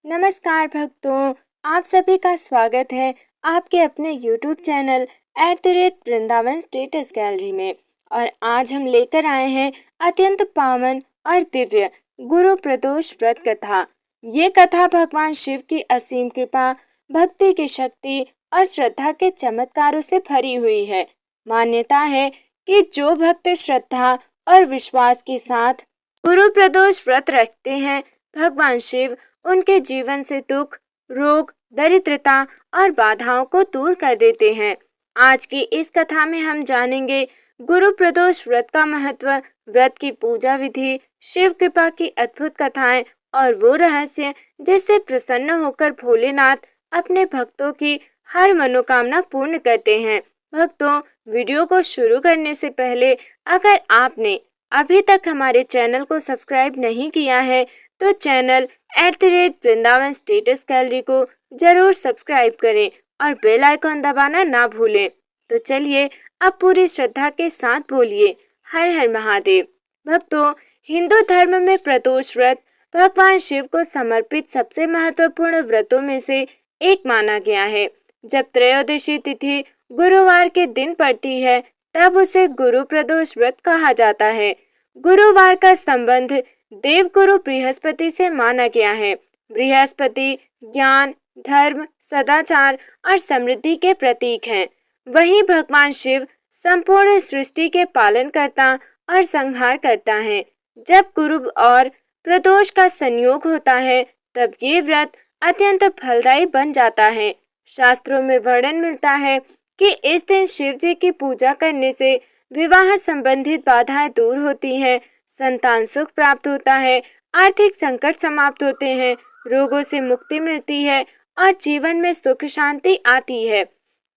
नमस्कार भक्तों, आप सभी का स्वागत है आपके अपने YouTube channel @Vrindavan status gallery में। और आज हम लेकर आए हैं अत्यंत पावन और दिव्य गुरु प्रदोष व्रत कथा। ये कथा भगवान शिव की असीम कृपा, भक्ति की शक्ति और श्रद्धा के चमत्कारों से भरी हुई है। मान्यता है कि जो भक्त श्रद्धा और विश्वास के साथ गुरु प्रदोष व्रत रखते हैं, भगवान शिव उनके जीवन से दुख, रोग, दरिद्रता और बाधाओं को दूर कर देते हैं। आज की इस कथा में हम जानेंगे गुरु प्रदोष व्रत का महत्व, व्रत की पूजा विधि, शिव कृपा की अद्भुत कथाएं और वो रहस्य जिससे प्रसन्न होकर भोलेनाथ अपने भक्तों की हर मनोकामना पूर्ण करते हैं। भक्तों, वीडियो को शुरू करने से पहले अगर आपने अभी तक हमारे चैनल को सब्सक्राइब नहीं किया है तो चैनल @वृंदावन स्टेटस गैलरी को जरूर सब्सक्राइब करें और बेल आइकॉन दबाना ना भूलें। तो चलिए अब पूरी श्रद्धा के साथ बोलिए, हर हर महादेव। भक्तों, हिंदू धर्म में प्रदोष व्रत भगवान शिव को समर्पित सबसे महत्वपूर्ण व्रतों में से एक माना गया है। जब त्रयोदशी तिथि गुरुवार के दिन पड़ती है तब उसे गुरु प्रदोष व्रत कहा जाता है। गुरुवार का संबंध देवगुरु बृहस्पति से माना गया है। बृहस्पति ज्ञान, धर्म, सदाचार और समृद्धि के प्रतीक हैं। वहीं भगवान शिव संपूर्ण सृष्टि के पालन करता और संहार करता है। जब गुरु और प्रदोष का संयोग होता है तब ये व्रत अत्यंत फलदायी बन जाता है। शास्त्रों में वर्णन मिलता है कि इस दिन शिव जी की पूजा करने से विवाह संबंधित बाधाएं दूर होती हैं, संतान सुख प्राप्त होता है, आर्थिक संकट समाप्त होते हैं, रोगों से मुक्ति मिलती है और जीवन में सुख शांति आती है।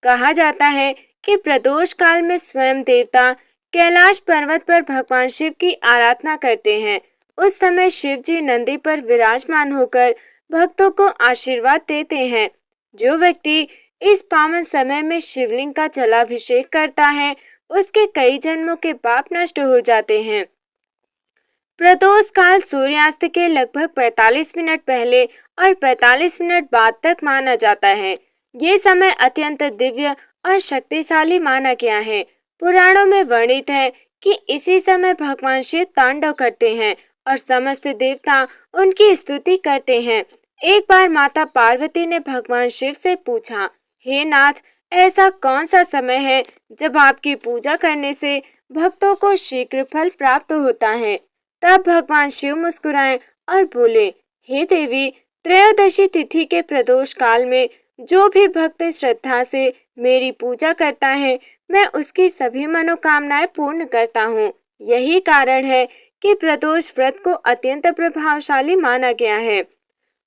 कहा जाता है कि प्रदोष काल में स्वयं देवता कैलाश पर्वत पर भगवान शिव की आराधना करते हैं। उस समय शिव जी नंदी पर विराजमान होकर भक्तों को आशीर्वाद देते हैं। जो व्यक्ति इस पावन समय में शिवलिंग का जलाभिषेक करता है उसके कई जन्मों के पाप नष्ट हो जाते हैं। प्रदोष काल सूर्यास्त के लगभग 45 मिनट पहले और 45 मिनट बाद तक माना जाता है। ये समय अत्यंत दिव्य और शक्तिशाली माना गया है। पुराणों में वर्णित है कि इसी समय भगवान शिव तांडव करते हैं और समस्त देवता उनकी स्तुति करते हैं। एक बार माता पार्वती ने भगवान शिव से पूछा, हे नाथ, ऐसा कौन सा समय है जब आपकी पूजा करने से भक्तों को शीघ्र फल प्राप्त होता है? तब भगवान शिव मुस्कुराए और बोले, हे देवी, त्रयोदशी तिथि के प्रदोष काल में जो भी भक्त श्रद्धा से मेरी पूजा करता है मैं उसकी सभी मनोकामनाएं पूर्ण करता हूँ। यही कारण है कि प्रदोष व्रत को अत्यंत प्रभावशाली माना गया है।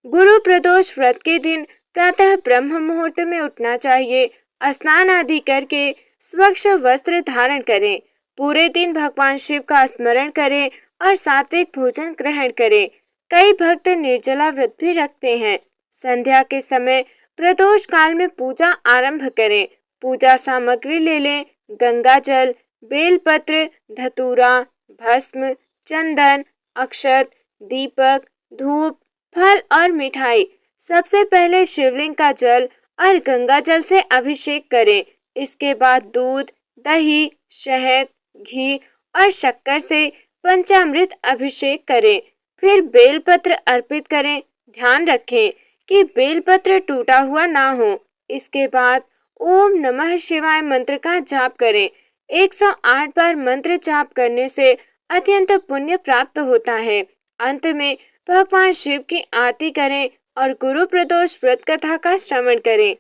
गुरु प्रदोष व्रत के दिन प्रातः ब्रह्म मुहूर्त में उठना चाहिए। स्नान आदि करके स्वच्छ वस्त्र धारण करें। पूरे दिन भगवान शिव का स्मरण करें और सात्विक भोजन ग्रहण करें। कई भक्त निर्जला व्रत भी रखते हैं। संध्या के समय प्रदोष काल में पूजा आरंभ करें। पूजा सामग्री ले लें। गंगा जल, बेलपत्र, धतूरा, भस्म, चंदन, अक्षत, दीपक, धूप, फल और मिठाई। सबसे पहले शिवलिंग का जल और गंगा जल से अभिषेक करें। इसके बाद दूध, दही, शहद, घी और शक्कर से पंचामृत अभिषेक करें। फिर बेलपत्र अर्पित करें। ध्यान रखें कि बेलपत्र टूटा हुआ ना हो। इसके बाद ओम नमः शिवाय मंत्र का जाप करें। 108 बार मंत्र जाप करने से अत्यंत पुण्य प्राप्त होता है। अंत में भगवान शिव की आरती करें और गुरु प्रदोष व्रत कथा का श्रवण करें।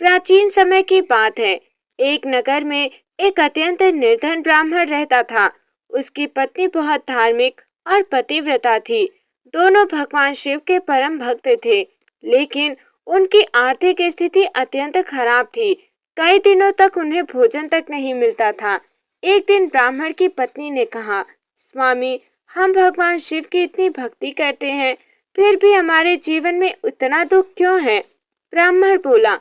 प्राचीन समय की बात है। एक नगर में एक अत्यंत निर्धन ब्राह्मण रहता था। उसकी पत्नी बहुत धार्मिक और पतिव्रता थी। दोनों भगवान शिव के परम भक्त थे, लेकिन उनकी आर्थिक स्थिति अत्यंत खराब थी। कई दिनों तक उन्हें भोजन तक नहीं मिलता था। एक दिन ब्राह्मण की पत्नी ने कहा, स्वामी, हम भगवान शिव की इतनी भक्ति करते हैं, फिर भी हमारे जीवन में उतना दुख क्यों है? ब्राह्मण बोला,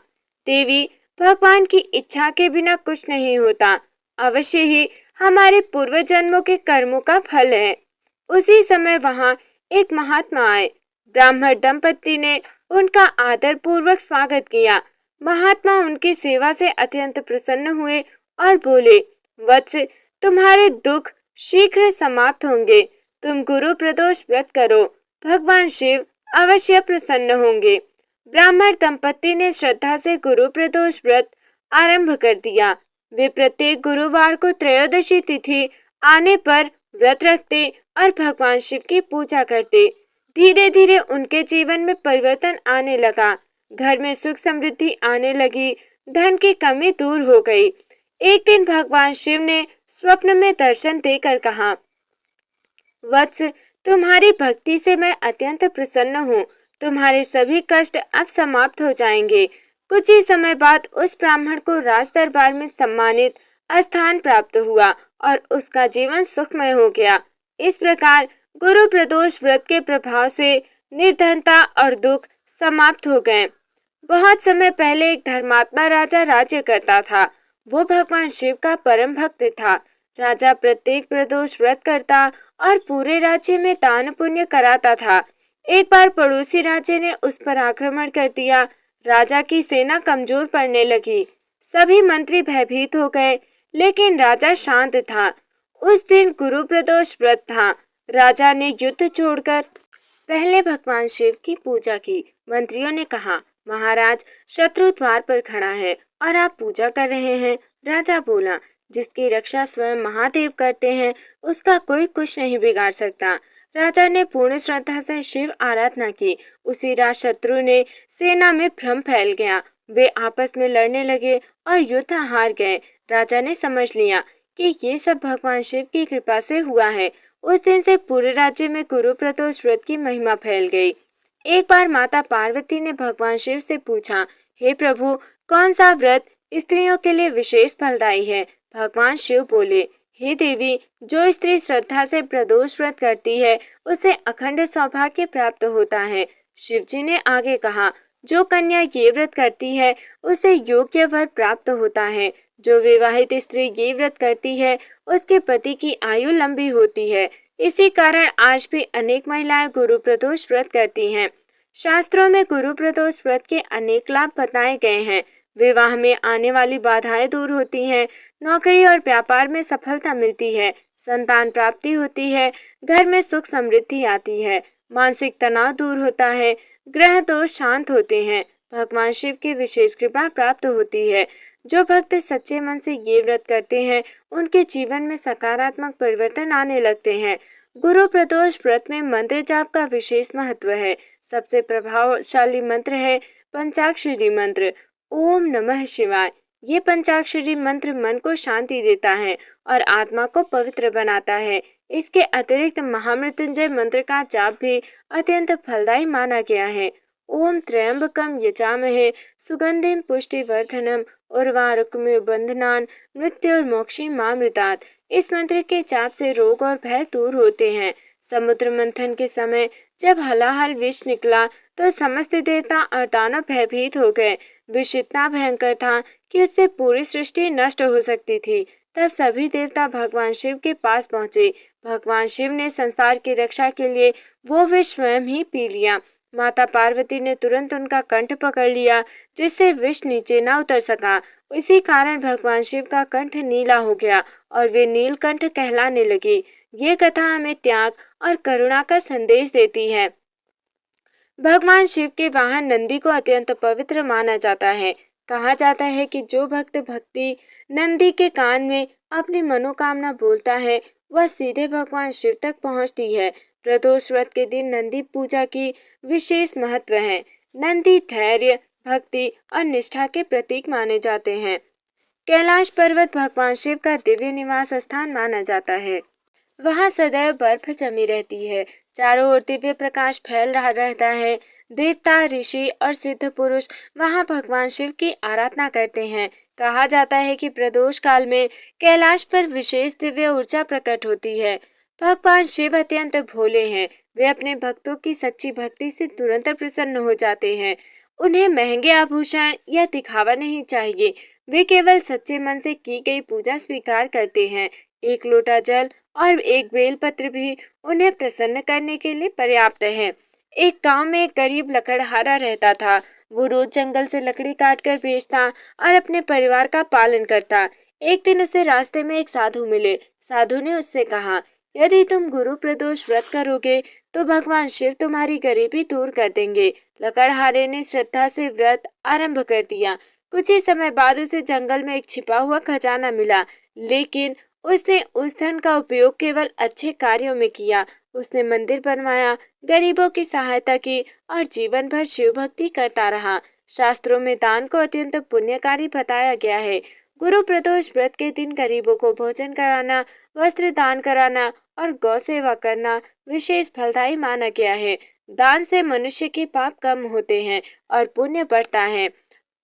देवी, भगवान की इच्छा के बिना कुछ नहीं होता। अवश्य ही हमारे पूर्व जन्मों के कर्मों का फल है। उसी समय वहां एक महात्मा आए। ब्राह्मण दंपत्ति ने उनका आदर पूर्वक स्वागत किया। महात्मा उनकी सेवा से अत्यंत प्रसन्न हुए और बोले, वत्स, तुम्हारे दुख शीघ्र समाप्त होंगे। तुम गुरु प्रदोष व्रत करो, भगवान शिव अवश्य प्रसन्न होंगे। ब्राह्मण दंपत्ति ने श्रद्धा से गुरु प्रदोष व्रत आरंभ कर दिया। वे प्रत्येक गुरुवार को त्रयोदशी तिथि आने पर व्रत रखते और भगवान शिव की पूजा करते। धीरे धीरे उनके जीवन में परिवर्तन आने लगा। घर में सुख समृद्धि आने लगी, धन की कमी दूर हो गई। एक दिन भगवान शिव ने स्वप्न में दर्शन देकर कहा, वत्स, तुम्हारी भक्ति से मैं अत्यंत प्रसन्न हूँ। तुम्हारे सभी कष्ट अब समाप्त हो जाएंगे। कुछ ही समय बाद उस ब्राह्मण को राज दरबार में सम्मानित स्थान प्राप्त हुआ और उसका जीवन सुखमय हो गया। इस प्रकार गुरु प्रदोष व्रत के प्रभाव से निर्धनता और दुख समाप्त हो गए। बहुत समय पहले एक धर्मात्मा राजा राज्य करता था। वो भगवान शिव का परम भक्त था। राजा प्रत्येक प्रदोष व्रत करता और पूरे राज्य में दान पुण्य कराता था। एक बार पड़ोसी राज्य ने उस पर आक्रमण कर दिया। राजा की सेना कमजोर पड़ने लगी। सभी मंत्री भयभीत हो गए, लेकिन राजा शांत था। उस दिन गुरु प्रदोष व्रत था। राजा ने युद्ध छोड़कर पहले भगवान शिव की पूजा की। मंत्रियों ने कहा, महाराज, शत्रु द्वार पर खड़ा है और आप पूजा कर रहे हैं। राजा बोला, जिसकी रक्षा स्वयं महादेव करते हैं, उसका कोई कुछ नहीं बिगाड़ सकता। राजा ने पूर्ण श्रद्धा से शिव आराधना की। उसी रात शत्रु ने सेना में भ्रम फैल गया। वे आपस में लड़ने लगे और युद्ध हार गए। राजा ने समझ लिया कि ये सब भगवान शिव की कृपा से हुआ है। उस दिन से पूरे राज्य में गुरु प्रदोष व्रत की महिमा फैल गई। एक बार माता पार्वती ने भगवान शिव से पूछा, हे प्रभु, कौन सा व्रत स्त्रियों के लिए विशेष फलदायी है? भगवान शिव बोले, हे देवी, जो स्त्री श्रद्धा से प्रदोष व्रत करती है, उसे अखंड सौभाग्य प्राप्त होता है। शिव जी ने आगे कहा, जो कन्या ये व्रत करती है, उसे योग्य वर प्राप्त होता है। जो विवाहित स्त्री ये व्रत करती है, उसके पति की आयु लंबी होती है। इसी कारण आज भी अनेक महिलाएं गुरु प्रदोष व्रत करती हैं। शास्त्रों में गुरु प्रदोष व्रत के अनेक लाभ बताए गए हैं। विवाह में आने वाली बाधाएं दूर होती हैं, नौकरी और व्यापार में सफलता मिलती है, संतान प्राप्ति होती है, घर में सुख समृद्धि आती है, मानसिक तनाव दूर होता है, ग्रह दोष शांत होते हैं, भगवान शिव की विशेष कृपा प्राप्त होती है। जो भक्त सच्चे मन से ये व्रत करते हैं, उनके जीवन में सकारात्मक परिवर्तन आने लगते हैं। गुरु प्रदोष व्रत में मंत्र जाप का विशेष महत्व है। सबसे प्रभावशाली मंत्र है पंचाक्षरी मंत्र, ओम नमः शिवाय। ये पंचाक्षरी मंत्र मन को शांति देता है और आत्मा को पवित्र बनाता है। इसके अतिरिक्त महामृत्युंजय मंत्र का जाप भी अत्यंत फलदायी माना गया है। ओम त्र्यंबकम यजामहे सुगंधिम पुष्टिवर्धनम उर्वारुकमिव बंधनान मृत्युर्मोक्षीमामृतात्। इस मंत्र के जाप से रोग और भय दूर होते हैं। समुद्र मंथन के समय जब हलाहल विष निकला तो समस्त देवता और दानव भयभीत हो गए। विष इतना भयंकर था कि उससे पूरी सृष्टि नष्ट हो सकती थी। तब सभी देवता भगवान शिव के पास पहुँचे। भगवान शिव ने संसार की रक्षा के लिए वो विष स्वयं ही पी लिया। माता पार्वती ने तुरंत उनका कंठ पकड़ लिया, जिससे विष नीचे न उतर सका। इसी कारण भगवान शिव का कंठ नीला हो गया और वे नीलकंठ कहलाने लगे। ये कथा हमें त्याग और करुणा का संदेश देती है। भगवान शिव के वाहन नंदी को अत्यंत पवित्र माना जाता है। कहा जाता है कि जो भक्त भक्ति नंदी के कान में अपनी मनोकामना बोलता है, वह सीधे भगवान शिव तक पहुंचती है। प्रदोष व्रत के दिन नंदी पूजा की विशेष महत्व है। नंदी धैर्य, भक्ति और निष्ठा के प्रतीक माने जाते हैं। कैलाश पर्वत भगवान शिव का दिव्य निवास स्थान माना जाता है। वहाँ सदैव बर्फ जमी रहती है। चारों ओर दिव्य प्रकाश फैल रहा रहता है। देवता, ऋषि और सिद्ध पुरुष वहाँ भगवान शिव की आराधना करते हैं। कहा जाता है कि प्रदोष काल में कैलाश पर विशेष दिव्य ऊर्जा प्रकट होती है। भगवान शिव अत्यंत भोले हैं। वे अपने भक्तों की सच्ची भक्ति से तुरंत प्रसन्न हो जाते हैं। उन्हें महंगे आभूषण या दिखावा नहीं चाहिए। वे केवल सच्चे मन से की गई पूजा स्वीकार करते हैं। एक लोटा जल और एक बेलपत्र भी उन्हें प्रसन्न करने के लिए पर्याप्त है। एक गांव में एक गरीब लकड़हारा रहता था। वो रोज जंगल से लकड़ी काट कर बेचता और अपने परिवार का पालन करता। एक दिन उसे रास्ते में एक साधु मिले। साधु ने उससे कहा, यदि तुम गुरु प्रदोष व्रत करोगे तो भगवान शिव तुम्हारी गरीबी दूर कर देंगे। लकड़हारे ने श्रद्धा से व्रत आरंभ कर दिया। कुछ ही समय बाद उसे जंगल में एक छिपा हुआ खजाना मिला, लेकिन उसने उस धन का उपयोग केवल अच्छे कार्यों में किया। उसने मंदिर बनवाया, गरीबों की सहायता की और जीवन भर शिव भक्ति करता रहा। शास्त्रों में दान को अत्यंत पुण्यकारी बताया गया है। गुरु प्रदोष व्रत के दिन गरीबों को भोजन कराना, वस्त्र दान कराना और गौ सेवा करना विशेष फलदायी माना गया है। दान से मनुष्य के पाप कम होते हैं और पुण्य बढ़ता है।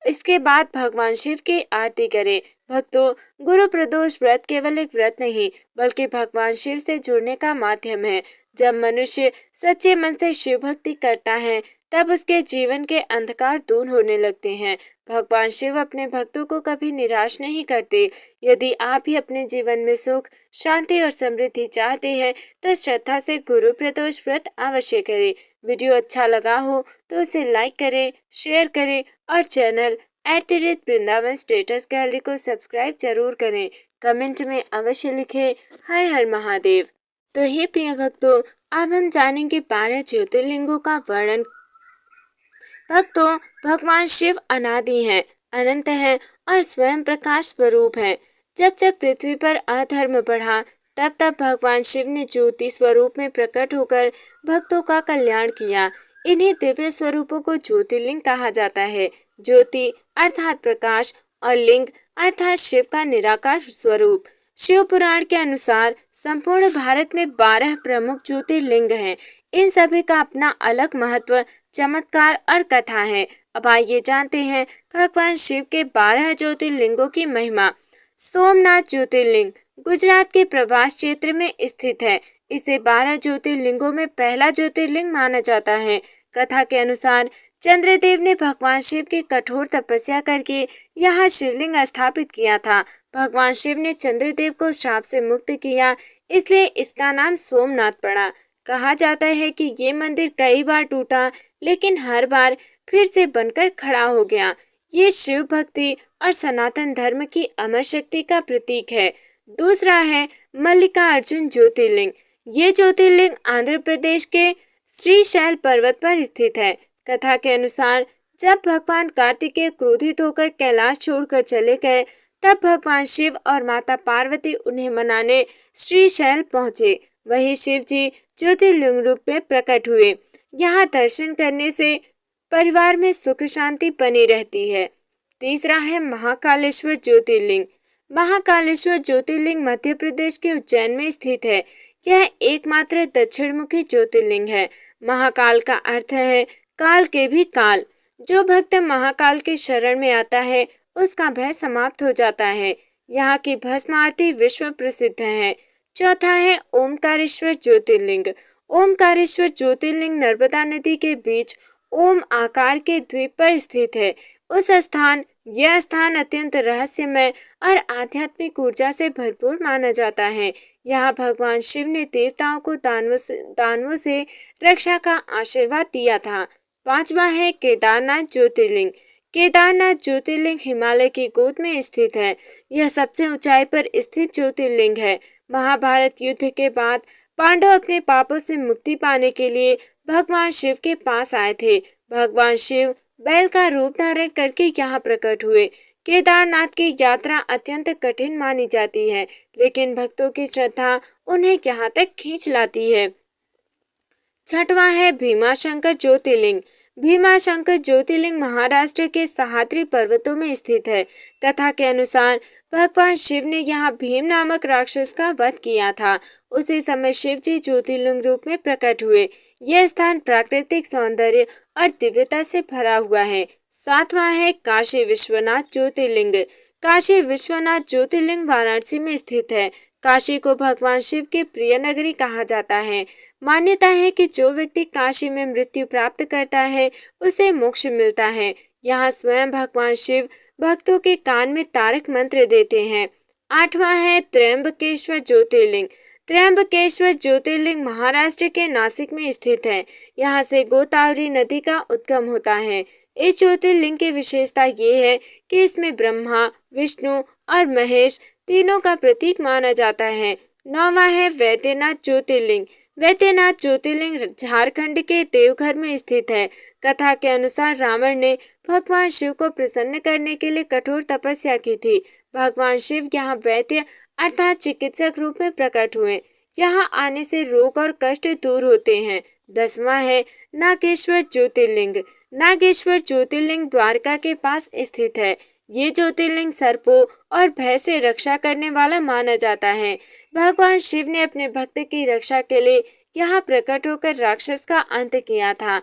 इसके बाद भगवान शिव की आरती करें। भक्तों, गुरु प्रदोष व्रत केवल एक व्रत नहीं बल्कि भगवान शिव से जुड़ने का माध्यम है। जब मनुष्य सच्चे मन से शिव भक्ति करता है तब उसके जीवन के अंधकार दूर होने लगते हैं। भगवान शिव अपने भक्तों को कभी निराश नहीं करते। यदि आप भी अपने जीवन में सुख, शांति और समृद्धि चाहते हैं तो श्रद्धा से गुरु प्रदोष व्रत अवश्य करें। वीडियो अच्छा लगा हो तो उसे लाइक करें, शेयर करें और चैनल @वृंदावन स्टेटस गैलरी को सब्सक्राइब जरूर करें। कमेंट में अवश्य लिखें हर हर महादेव। तो हे प्रिय भक्तों, अब हम जानेंगे 12 ज्योतिर्लिंगों का वर्णन। भक्तों, भगवान शिव अनादि हैं, अनंत हैं और स्वयं प्रकाश स्वरूप हैं। जब जब पृथ्वी पर अधर्म बढ़ा तब तब भगवान शिव ने ज्योति स्वरूप में प्रकट होकर भक्तों का कल्याण किया। इन्हीं दिव्य स्वरूपों को ज्योतिर्लिंग कहा जाता है। ज्योति अर्थात प्रकाश और लिंग अर्थात शिव का निराकार स्वरूप। शिव पुराण के अनुसार संपूर्ण भारत में 12 प्रमुख ज्योतिर्लिंग हैं। इन सभी का अपना अलग महत्व, चमत्कार और कथा है। अब आइए जानते हैं भगवान शिव के 12 ज्योतिर्लिंगों की महिमा। सोमनाथ ज्योतिर्लिंग गुजरात के प्रभास क्षेत्र में स्थित है। इसे 12 ज्योतिर्लिंगों में पहला ज्योतिर्लिंग माना जाता है। कथा के अनुसार चंद्रदेव ने भगवान शिव की कठोर तपस्या करके यहाँ शिवलिंग स्थापित किया था। भगवान शिव ने चंद्रदेव को श्राप से मुक्त किया, इसलिए इसका नाम सोमनाथ पड़ा। कहा जाता है कि ये मंदिर कई बार टूटा, लेकिन हर बार फिर से बनकर खड़ा हो गया। ये शिव भक्ति और सनातन धर्म की अमर शक्ति का प्रतीक है। दूसरा है मल्लिकार्जुन ज्योतिर्लिंग। ये ज्योतिर्लिंग आंध्र प्रदेश के श्रीशैल पर्वत पर स्थित है। कथा के अनुसार जब भगवान कार्तिकेय क्रोधित होकर कैलाश छोड़कर चले गए तब भगवान शिव और माता पार्वती उन्हें मनाने श्रीशैल पहुँचे। वहीं शिव जी ज्योतिर्लिंग रूप में प्रकट हुए। यहाँ दर्शन करने से परिवार में सुख शांति बनी रहती है। तीसरा है महाकालेश्वर ज्योतिर्लिंग। महाकालेश्वर ज्योतिर्लिंग मध्य प्रदेश के उज्जैन में स्थित है। यह एकमात्र दक्षिण मुखी ज्योतिर्लिंग है। महाकाल का अर्थ है काल के भी काल। जो भक्त महाकाल के शरण में आता है उसका भय समाप्त हो जाता है। यहाँ की भस्म आरती विश्व प्रसिद्ध है। चौथा है ओमकारेश्वर ज्योतिर्लिंग। ओमकारेश्वर ज्योतिर्लिंग नर्मदा नदी के बीच ओम आकार के द्वीप पर स्थित है। यह स्थान अत्यंत रहस्यमय और आध्यात्मिक ऊर्जा से भरपूर माना जाता है। यहाँ भगवान शिव ने देवताओं को दानवों से रक्षा का आशीर्वाद दिया था। पांचवा है केदारनाथ ज्योतिर्लिंग। केदारनाथ ज्योतिर्लिंग हिमालय की गोद में स्थित है। यह सबसे ऊंचाई पर स्थित ज्योतिर्लिंग है। महाभारत युद्ध के बाद पांडव अपने पापों से मुक्ति पाने के लिए भगवान शिव के पास आए थे। भगवान शिव बैल का रूप धारण करके यहाँ प्रकट हुए। केदारनाथ की यात्रा अत्यंत कठिन मानी जाती है, लेकिन भक्तों की श्रद्धा उन्हें यहाँ तक खींच लाती है। छठवां है भीमाशंकर ज्योतिर्लिंग। भीमाशंकर ज्योतिर्लिंग महाराष्ट्र के सह्याद्री पर्वतों में स्थित है। कथा के अनुसार भगवान शिव ने यहाँ भीम नामक राक्षस का वध किया था। उसी समय शिव जी ज्योतिर्लिंग रूप में प्रकट हुए। यह स्थान प्राकृतिक सौंदर्य और दिव्यता से भरा हुआ है। सातवां है काशी विश्वनाथ ज्योतिर्लिंग। काशी विश्वनाथ ज्योतिर्लिंग वाराणसी में स्थित है। काशी को भगवान शिव की प्रिय नगरी कहा जाता है। मान्यता है कि जो व्यक्ति काशी में मृत्यु प्राप्त करता है उसे मोक्ष मिलता है। यहाँ स्वयं भगवान शिव भक्तों के कान में तारक मंत्र देते हैं। आठवां है त्र्यंबकेश्वर ज्योतिर्लिंग। त्र्यंबकेश्वर ज्योतिर्लिंग महाराष्ट्र के नासिक में स्थित है। यहाँ से गोदावरी नदी का उद्गम होता है। इस ज्योतिर्लिंग की विशेषता ये है कि इसमें ब्रह्मा, विष्णु और महेश तीनों का प्रतीक माना जाता है। 9वां है वैद्यनाथ ज्योतिर्लिंग। वैद्यनाथ ज्योतिर्लिंग झारखंड के देवघर में स्थित है। कथा के अनुसार रावण ने भगवान शिव को प्रसन्न करने के लिए कठोर तपस्या की थी। भगवान शिव यहाँ वैद्य अर्थात चिकित्सक रूप में प्रकट हुए। यहाँ आने से रोग और कष्ट दूर होते हैं। 10वां है नागेश्वर ज्योतिर्लिंग। नागेश्वर ज्योतिर्लिंग द्वारका के पास स्थित है। ये ज्योतिर्लिंग सर्पों और भय से रक्षा करने वाला माना जाता है। भगवान शिव ने अपने भक्त की रक्षा के लिए यहाँ प्रकट होकर राक्षस का अंत किया था।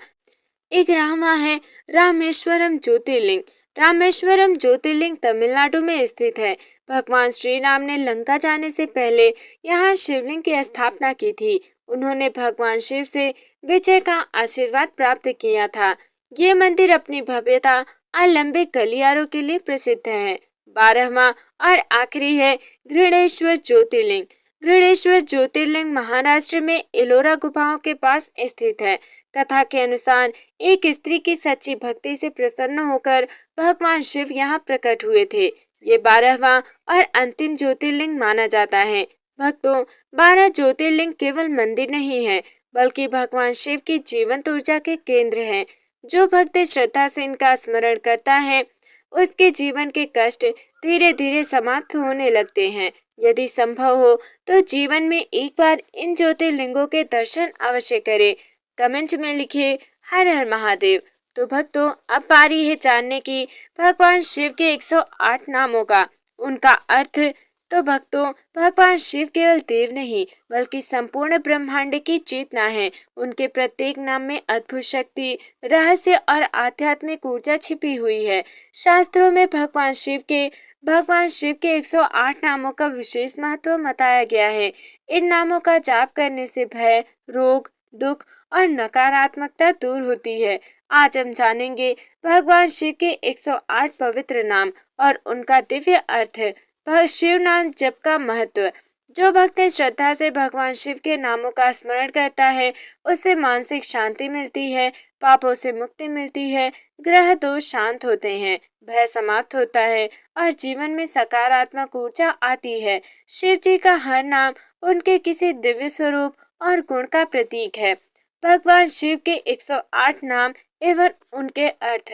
11वां है रामेश्वरम ज्योतिर्लिंग। रामेश्वरम ज्योतिर्लिंग तमिलनाडु में स्थित है। भगवान श्री राम ने लंका जाने से पहले यहाँ शिवलिंग की स्थापना की थी। उन्होंने भगवान शिव से विजय का आशीर्वाद प्राप्त किया था। ये मंदिर अपनी भव्यता और लंबे गलियारों के लिए प्रसिद्ध है। 12वां और आखिरी है घृणेश्वर ज्योतिर्लिंग। घृणेश्वर ज्योतिर्लिंग महाराष्ट्र में एलोरा गुफाओं के पास स्थित है। कथा के अनुसार एक स्त्री की सच्ची भक्ति से प्रसन्न होकर भगवान शिव यहाँ प्रकट हुए थे। ये 12वां और अंतिम ज्योतिर्लिंग माना जाता है। भक्तों, 12 ज्योतिर्लिंग केवल मंदिर नहीं है, बल्कि भगवान शिव की जीवंत ऊर्जा के केंद्र हैं। जो भक्त श्रद्धा से इनका स्मरण करता है, उसके जीवन के कष्ट धीरे धीरे समाप्त होने लगते हैं। यदि संभव हो तो जीवन में एक बार इन ज्योतिर्लिंगों के दर्शन अवश्य करें। कमेंट में लिखिए हर हर महादेव। तो भक्तों, अब बारी है जानने की भगवान शिव के 108 नामों का, उनका अर्थ। तो भक्तों, भगवान शिव केवल देव नहीं बल्कि संपूर्ण ब्रह्मांड की चेतना है। उनके प्रत्येक नाम में अद्भुत शक्ति, रहस्य और आध्यात्मिक ऊर्जा छिपी हुई है। शास्त्रों में भगवान शिव के 108 नामों का विशेष महत्व बताया गया है। इन नामों का जाप करने से भय, रोग, दुख और नकारात्मकता दूर होती है। आज हम जानेंगे भगवान शिव के 108 पवित्र नाम और उनका दिव्य अर्थ। शिव नाम जप का महत्व। जो भक्त श्रद्धा से भगवान शिव के नामों का स्मरण करता है, उसे मानसिक शांति मिलती है, पापों से मुक्ति मिलती है, ग्रह दोष शांत होते हैं, भय समाप्त होता है और जीवन में सकारात्मक ऊर्जा आती है। शिव जी का हर नाम उनके किसी दिव्य स्वरूप और गुण का प्रतीक है। भगवान शिव के 108 नाम एवं उनके अर्थ।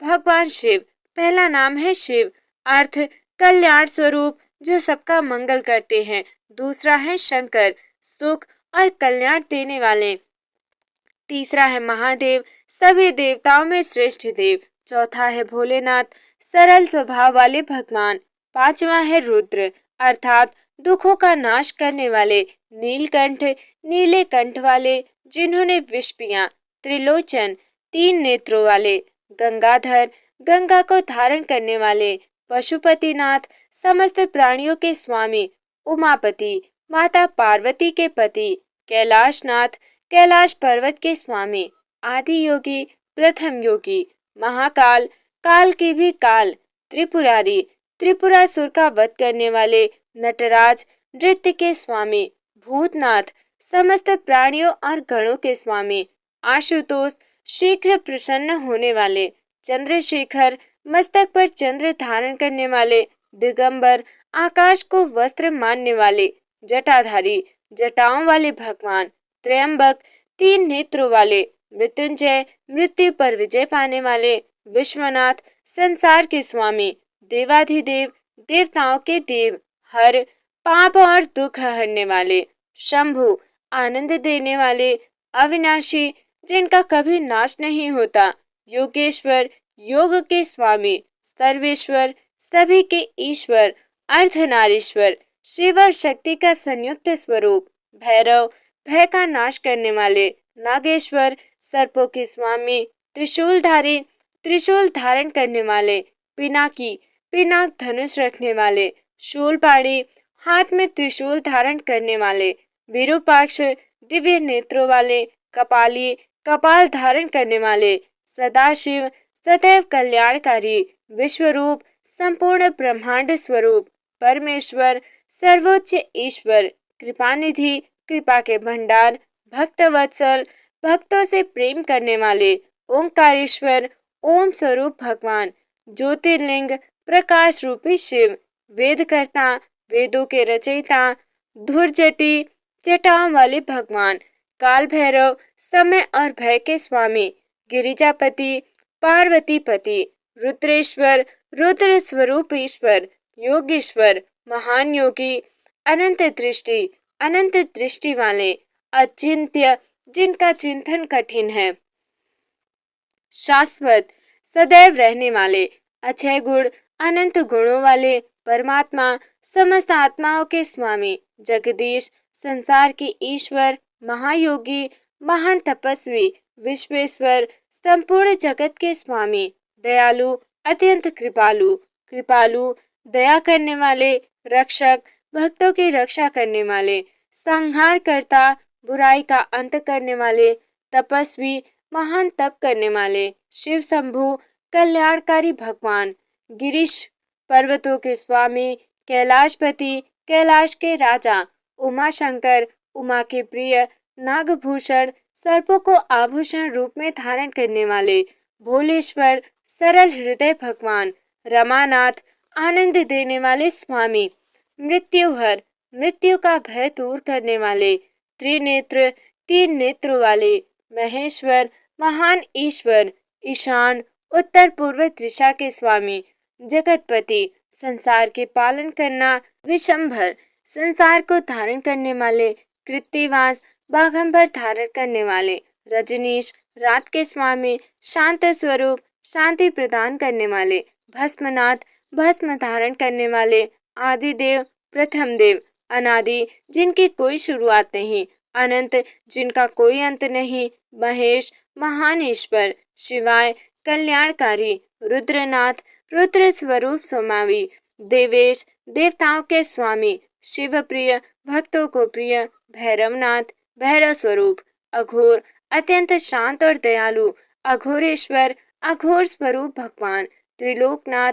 भगवान शिव, पहला नाम है शिव, अर्थ कल्याण स्वरूप जो सबका मंगल करते हैं। दूसरा है शंकर, सुख और कल्याण देने वाले। तीसरा है महादेव, सभी देवताओं में श्रेष्ठ देव। चौथा है भोलेनाथ, सरल स्वभाव वाले भगवान। 5वां है रुद्र, अर्थात दुखों का नाश करने वाले। नीलकंठ, नीले कंठ वाले जिन्होंने विष पिया। त्रिलोचन, 3 नेत्रों वाले। गंगाधर, गंगा को धारण करने वाले। पशुपतिनाथ, समस्त प्राणियों के स्वामी। उमापति, माता पार्वती के पति। कैलाशनाथ, कैलाश पर्वत के स्वामी। आदि योगी, प्रथम योगी। महाकाल, काल के भी काल। त्रिपुरारी, त्रिपुरासुर का वध करने वाले। नटराज, नृत्य के स्वामी। भूतनाथ, समस्त प्राणियों और गणों के स्वामी। आशुतोष, शीघ्र प्रसन्न होने वाले। चंद्रशेखर, मस्तक पर चंद्र धारण करने वाले। दिगंबर, आकाश को वस्त्र मानने वाले। जटाधारी, जटाओं वाले भगवान। त्र्यंबक, 3 नेत्रों वाले। मृत्युंजय, मृत्यु पर विजय पाने वाले। विश्वनाथ, संसार के स्वामी। देवाधिदेव, देवताओं के देव। हर, पाप और दुख हरने वाले। शंभु, आनंद देने वाले। अविनाशी, जिनका कभी नाश नहीं होता। योगेश्वर, योग के स्वामी। सर्वेश्वर, सभी के ईश्वर। अर्धनारीश्वर, शिव और शक्ति का संयुक्त स्वरूप। भैरव, भय का नाश करने वाले। नागेश्वर, सर्पों के स्वामी। त्रिशूलधारी, त्रिशूल धारण करने वाले। पिनाकी, पिनाक धनुष रखने वाले। शूलपाणी, हाथ में त्रिशूल धारण करने वाले। विरूपाक्ष, दिव्य नेत्रों वाले। कपाली, कपाल धारण करने वाले। सदाशिव, सदैव कल्याणकारी। विश्वरूप, संपूर्ण ब्रह्मांड स्वरूप। परमेश्वर, सर्वोच्च ईश्वर। कृपानिधि, कृपा के भंडार, भक्त वत्सल, भक्तों से प्रेम करने वाले, ओंकारेश्वर, ओम स्वरूप भगवान, ज्योतिर्लिंग, प्रकाश रूपी शिव, वेदकर्ता, वेदों के रचयिता, धुरजटी, जटाओं वाले भगवान, काल भैरव, समय और भय के स्वामी, गिरिजापति, पार्वतीपति, रुद्रेश्वर, रुद्र स्वरूप ईश्वर, योगेश्वर, महान योगी, अनंत दृष्टि वाले, अचिंत्य, जिनका चिंतन कठिन है, शाश्वत, सदैव रहने वाले, अक्षय गुण, अनंत गुणों वाले, परमात्मा, समस्त आत्माओं के स्वामी, जगदीश, संसार के ईश्वर, महायोगी, महान तपस्वी, विश्वेश्वर, संपूर्ण जगत के स्वामी, दयालु, अत्यंत कृपालु, कृपालु, दया करने वाले, रक्षक, भक्तों की रक्षा करने वाले, संहार करता, बुराई का अंत करने वाले, तपस्वी, महान तप करने वाले, शिव शंभु, कल्याणकारी भगवान, गिरीश, पर्वतों के स्वामी, कैलाशपति, कैलाश के राजा, उमा शंकर, उमा के प्रिय, नागभूषण, सर्पों को आभूषण रूप में धारण करने वाले, भोलेश्वर, सरल हृदय भगवान, रमानाथ, आनंद देने वाले स्वामी, मृत्युहर, मृत्यु का भय दूर करने वाले, त्रिनेत्र, तीन नेत्र वाले, महेश्वर, महान ईश्वर, ईशान, उत्तर पूर्व दिशा के स्वामी, जगतपति, संसार के पालन करना, विशंभर, संसार को धारण करने वाले, कृत्तिवास, बाघंबर धारण करने वाले, रजनीश, रात के स्वामी, शांत स्वरूप, शांति प्रदान करने वाले, भस्मनाथ, भस्म धारण करने वाले, आदिदेव, प्रथम देव, अनादि, जिनकी कोई शुरुआत नहीं, अनंत, जिनका कोई अंत नहीं, महेश, महान ईश्वर, शिवाय, कल्याणकारी, रुद्रनाथ, रुद्र स्वरूप सोमावी, देवेश, देवताओं के स्वामी, शिव प्रिय, भक्तों को प्रिय, भैरवनाथ, भैरव स्वरूप, अघोर, अत्यंत शांत और दयालु, अघोरेश्वर, अघोर स्वरूप भगवान, त्रिलोकनाथ,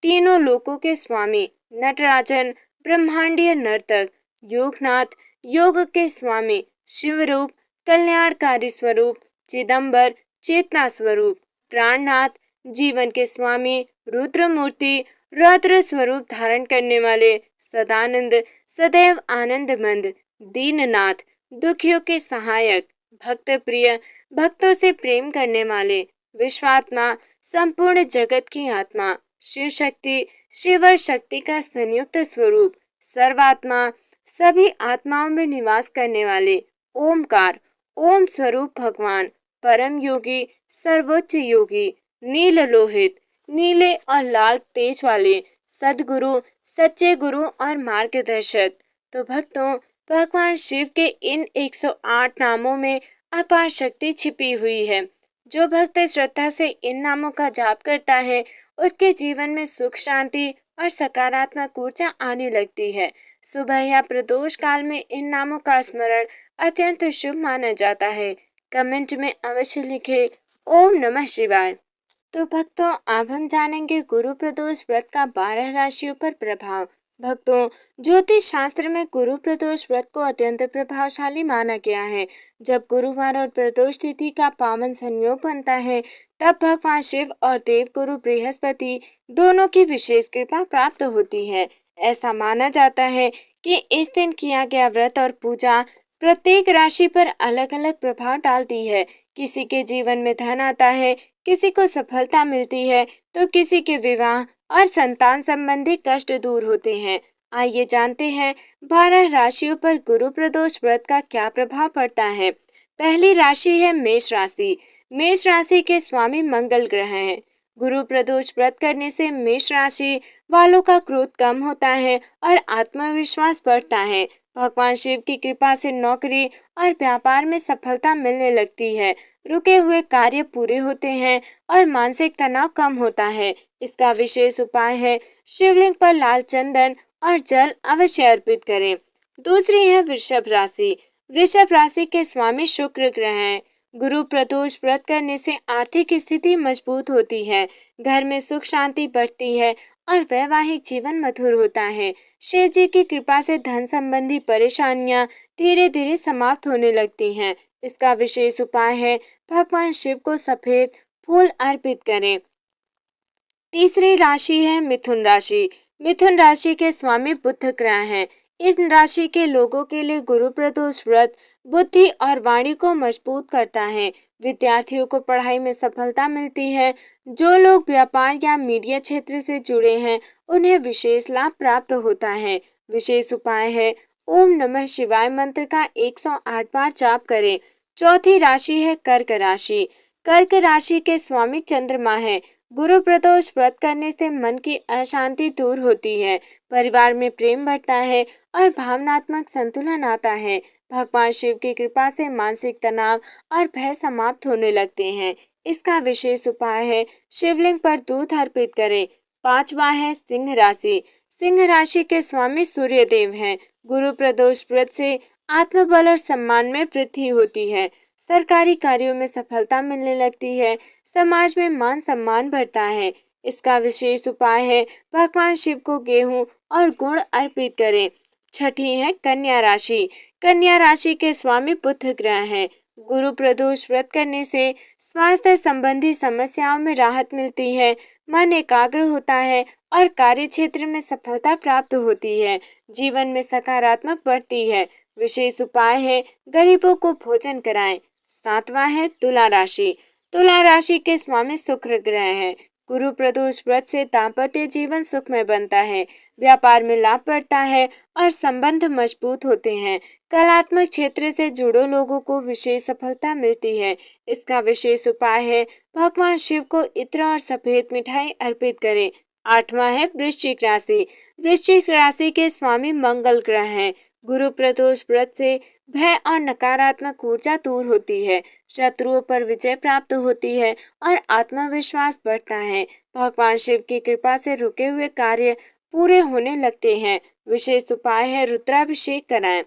तीनों लोकों के स्वामी, नटराजन, ब्रह्मांडीय नर्तक, योगनाथ, योग के स्वामी, शिवरूप, कल्याणकारी स्वरूप, चिदंबर, चेतना स्वरूप, प्राणनाथ, जीवन के स्वामी, रुद्रमूर्ति, रौद्र स्वरूप धारण करने वाले, सदानंद, सदैव आनंदमंद, दीननाथ, दुखियों के सहायक, भक्त प्रिय, भक्तों से प्रेम करने वाले, विश्वात्मा, संपूर्ण जगत की आत्मा, शिव शक्ति, शिवर शक्ति का संयुक्त स्वरूप, सर्वात्मा, सभी आत्माओं में निवास करने वाले, ओमकार, ओम स्वरूप भगवान, परम योगी, सर्वोच्च योगी, नील लोहित, नीले और लाल तेज वाले, सदगुरु, सच्चे गुरु और मार्गदर्शक। तो भक्तों, भगवान शिव के इन 108 नामों में अपार शक्ति छिपी हुई है। जो भक्त श्रद्धा से इन नामों का जाप करता है, उसके जीवन में सुख, शांति और सकारात्मक ऊर्जा आने लगती है। सुबह या प्रदोष काल में इन नामों का स्मरण अत्यंत शुभ माना जाता है। कमेंट में अवश्य लिखें ओम नमः शिवाय। तो भक्तों, अब हम जानेंगे गुरु प्रदोष व्रत का 12 राशियों पर प्रभाव। भक्तों, ज्योतिष शास्त्र में गुरु प्रदोष व्रत को अत्यंत प्रभावशाली माना गया है। जब गुरुवार और प्रदोष तिथि का पावन संयोग बनता है, तब भगवान शिव और देव गुरु बृहस्पति दोनों की विशेष कृपा प्राप्त होती है। ऐसा माना जाता है कि इस दिन किया गया व्रत और पूजा प्रत्येक राशि पर अलग अलग प्रभाव डालती है। किसी के जीवन में धन आता है, किसी को सफलता मिलती है, तो किसी के विवाह और संतान संबंधी कष्ट दूर होते हैं। आइए जानते हैं 12 राशियों पर गुरु प्रदोष व्रत का क्या प्रभाव पड़ता है। पहली राशि है मेष राशि। मेष राशि के स्वामी मंगल ग्रह हैं। गुरु प्रदोष व्रत करने से मेष राशि वालों का क्रोध कम होता है और आत्मविश्वास बढ़ता है। भगवान शिव की कृपा से नौकरी और व्यापार में सफलता मिलने लगती है। रुके हुए कार्य पूरे होते हैं और मानसिक तनाव कम होता है। इसका विशेष उपाय है शिवलिंग पर लाल चंदन और जल अवश्य अर्पित करें। दूसरी है वृषभ राशि। वृषभ राशि के स्वामी शुक्र ग्रह हैं। गुरु प्रदोष व्रत करने से आर्थिक स्थिति मजबूत होती है, घर में सुख शांति बढ़ती है और वैवाहिक जीवन मधुर होता है। शिव जी की कृपा से धन संबंधी परेशानियां धीरे धीरे समाप्त होने लगती हैं। इसका विशेष उपाय है भगवान शिव को सफेद फूल अर्पित करें। तीसरी राशि है मिथुन राशि। मिथुन राशि के स्वामी बुध ग्रह हैं। इस राशि के लोगों के लिए गुरु प्रदोष व्रत बुद्धि और वाणी को मजबूत करता है। विद्यार्थियों को पढ़ाई में सफलता मिलती है। जो लोग व्यापार या मीडिया क्षेत्र से जुड़े हैं उन्हें विशेष लाभ प्राप्त होता है। विशेष उपाय है ओम नमः शिवाय मंत्र का 108 बार जाप करें। चौथी राशि है कर्क राशि। कर्क राशि के स्वामी चंद्रमा है। गुरु प्रदोष व्रत करने से मन की अशांति दूर होती है, परिवार में प्रेम बढ़ता है और भावनात्मक संतुलन आता है। भगवान शिव की कृपा से मानसिक तनाव और भय समाप्त होने लगते हैं। इसका विशेष उपाय है शिवलिंग पर दूध अर्पित करें। पांचवा है सिंह राशि। सिंह राशि के स्वामी सूर्य देव हैं। गुरु प्रदोष व्रत से आत्मबल और सम्मान में वृद्धि होती है। सरकारी कार्यों में सफलता मिलने लगती है। समाज में मान सम्मान बढ़ता है। इसका विशेष उपाय है भगवान शिव को गेहूं और गुड़ अर्पित करें। छठी है कन्या राशि। कन्या राशि के स्वामी बुध ग्रह हैं। गुरु प्रदोष व्रत करने से स्वास्थ्य संबंधी समस्याओं में राहत मिलती है, मन एकाग्र होता है और कार्य क्षेत्र में सफलता प्राप्त होती है। जीवन में सकारात्मक बढ़ती है। विशेष उपाय है गरीबों को भोजन कराएं। सातवां है तुला राशि। तुला राशि के स्वामी शुक्र ग्रह हैं। गुरु प्रदोष व्रत से दाम्पत्य जीवन सुखमय बनता है, व्यापार में लाभ बढ़ता है और संबंध मजबूत होते हैं। कलात्मक क्षेत्र से जुड़े लोगों को विशेष सफलता मिलती है। इसका विशेष उपाय है भगवान शिव को इत्र और सफेद मिठाई अर्पित करें। आठवां है वृश्चिक राशि। वृश्चिक राशि के स्वामी मंगल ग्रह हैं। गुरु प्रदोष व्रत से भय और नकारात्मक ऊर्जा दूर होती है, शत्रुओं पर विजय प्राप्त होती है और आत्मविश्वास बढ़ता है। भगवान शिव की कृपा से रुके हुए कार्य पूरे होने लगते हैं। विशेष उपाय है रुद्राभिषेक कराएं।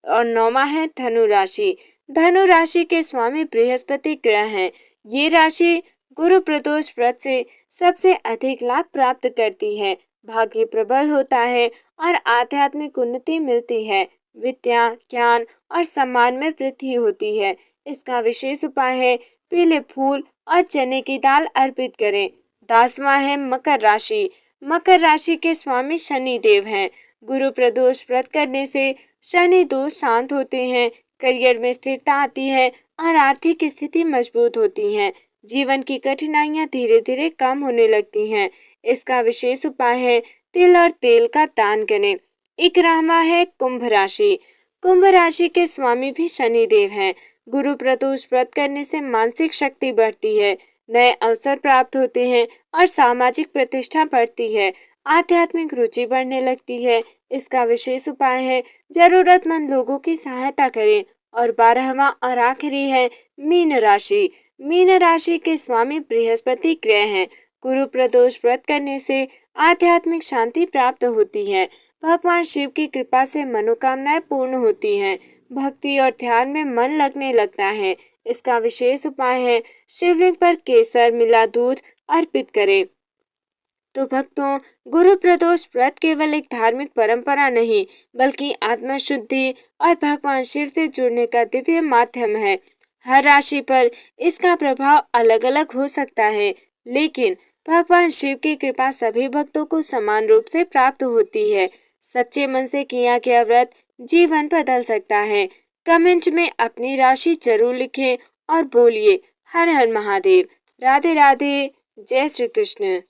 और नौवां है धनु राशि। धनु राशि के स्वामी बृहस्पति ग्रह हैं। ये राशि गुरु प्रदोष व्रत से सबसे अधिक लाभ प्राप्त करती है। भाग्य प्रबल होता है और आध्यात्मिक उन्नति मिलती है। विद्या, ज्ञान और सम्मान में वृद्धि होती है। इसका विशेष उपाय है पीले फूल और चने की दाल अर्पित करें। 10वां है मकर राशि। मकर राशि के स्वामी शनि देव हैं। गुरु प्रदोष व्रत करने से शनि दोष शांत होते हैं, करियर में स्थिरता आती है और आर्थिक स्थिति मजबूत होती है। जीवन की कठिनाइयां धीरे धीरे कम होने लगती हैं। इसका विशेष उपाय है तिल और तेल का दान करें। 11वां है कुंभ राशि। कुंभ राशि के स्वामी भी शनि देव हैं। गुरु प्रदोष व्रत करने से मानसिक शक्ति बढ़ती है, नए अवसर प्राप्त होते हैं और सामाजिक प्रतिष्ठा बढ़ती है। आध्यात्मिक रुचि बढ़ने लगती है। इसका विशेष उपाय है जरूरतमंद लोगों की सहायता करें। और 12वां और आखिरी है मीन राशि। मीन राशि के स्वामी बृहस्पति ग्रह हैं। गुरु प्रदोष व्रत करने से आध्यात्मिक शांति प्राप्त होती है। भगवान शिव की कृपा से मनोकामनाएं पूर्ण होती हैं। भक्ति और ध्यान में मन लगने लगता है। इसका विशेष उपाय है शिवलिंग पर केसर मिला दूध अर्पित करें। तो भक्तों, गुरु प्रदोष व्रत केवल एक धार्मिक परंपरा नहीं बल्कि आत्मा शुद्धि और भगवान शिव से जुड़ने का दिव्य माध्यम है। हर राशि पर इसका प्रभाव अलग अलग हो सकता है, लेकिन भगवान शिव की कृपा सभी भक्तों को समान रूप से प्राप्त होती है। सच्चे मन से किया गया व्रत जीवन बदल सकता है। कमेंट में अपनी राशि जरूर लिखें और बोलिए हर हर महादेव। राधे राधे। जय श्री कृष्ण।